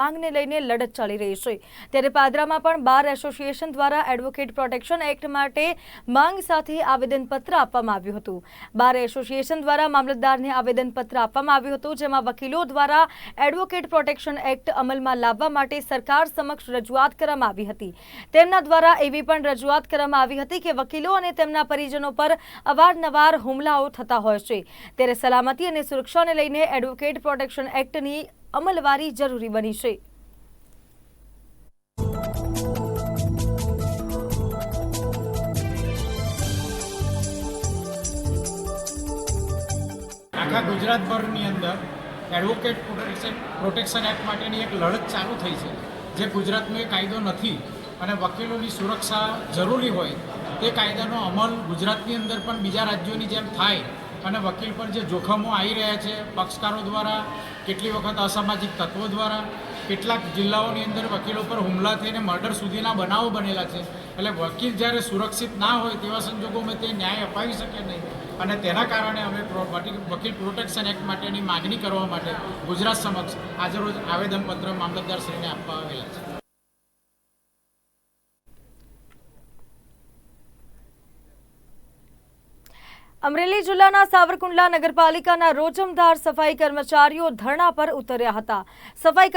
માંગને લઈને લડત ચાલી રહી છે। ત્યારે પાદરામાં પણ બાર એસોસિએશન દ્વારા એડવોકેટ પ્રોટેક્શન એક્ટ માટે માંગ સાથે આવેદનપત્ર આપવામાં આવ્યું હતું। બાર એસોસિએશન દ્વારા મામલતદારને આવેદનપત્ર આપવામાં આવ્યું હતું, જેમાં વકીલો દ્વારા એડવોકેટ પ્રોટેક્શન એક્ટ અમલમાં લાવવા માટે સરકાર સમક્ષ રજૂઆત કરવામાં આવી હતી। તેમના દ્વારા એવી પણ રજૂઆત કરવામાં આવી હતી કે વકીલો અને તેમના પરિજનો પર અવારનવાર હુમલાઓ થતા હોય છે, ત્યારે સલામતી અને સુરક્ષાને લઈને એડવોકેટ પ્રોટેક્શન એક્ટની અમલવારી જરૂરી બની છે। આખા ગુજરાતભરની અંદર એડવોકેટ પ્રોટેક્શન એક્ટ માટેની એક લડત ચાલુ થઈ છે, જે ગુજરાતનો એ કાયદો નથી અને વકીલોની સુરક્ષા જરૂરી હોય તે કાયદાનો અમલ ગુજરાતની અંદર પણ બીજા રાજ્યોની જેમ થાય અને વકીલ પર જે જોખમો આવી રહ્યા છે પક્ષકારો દ્વારા, કેટલી વખત અસામાજિક તત્વો દ્વારા, કેટલાક જિલ્લાઓની અંદર વકીલો પર હુમલા થઈને મર્ડર સુધીના બનાવો બનેલા છે। એટલે વકીલ જ્યારે સુરક્ષિત ના હોય તેવા સંજોગોમાં તે ન્યાય અપાવી શકે નહીં અને તેના કારણે અમે વકીલ પ્રોટેક્શન એક્ટ માટેની માગણી કરવા માટે ગુજરાત સમક્ષ આજરોજ આવેદનપત્ર મામલતદારશ્રીને આપવા આવેલા છે। અમરેલી જિલ્લાના સાવરકુંડલા નગરપાલિકાના રોજમદાર સફાઈ કર્મચારીઓ ધરણા પર ઉતર્યા હતા। સફાઈ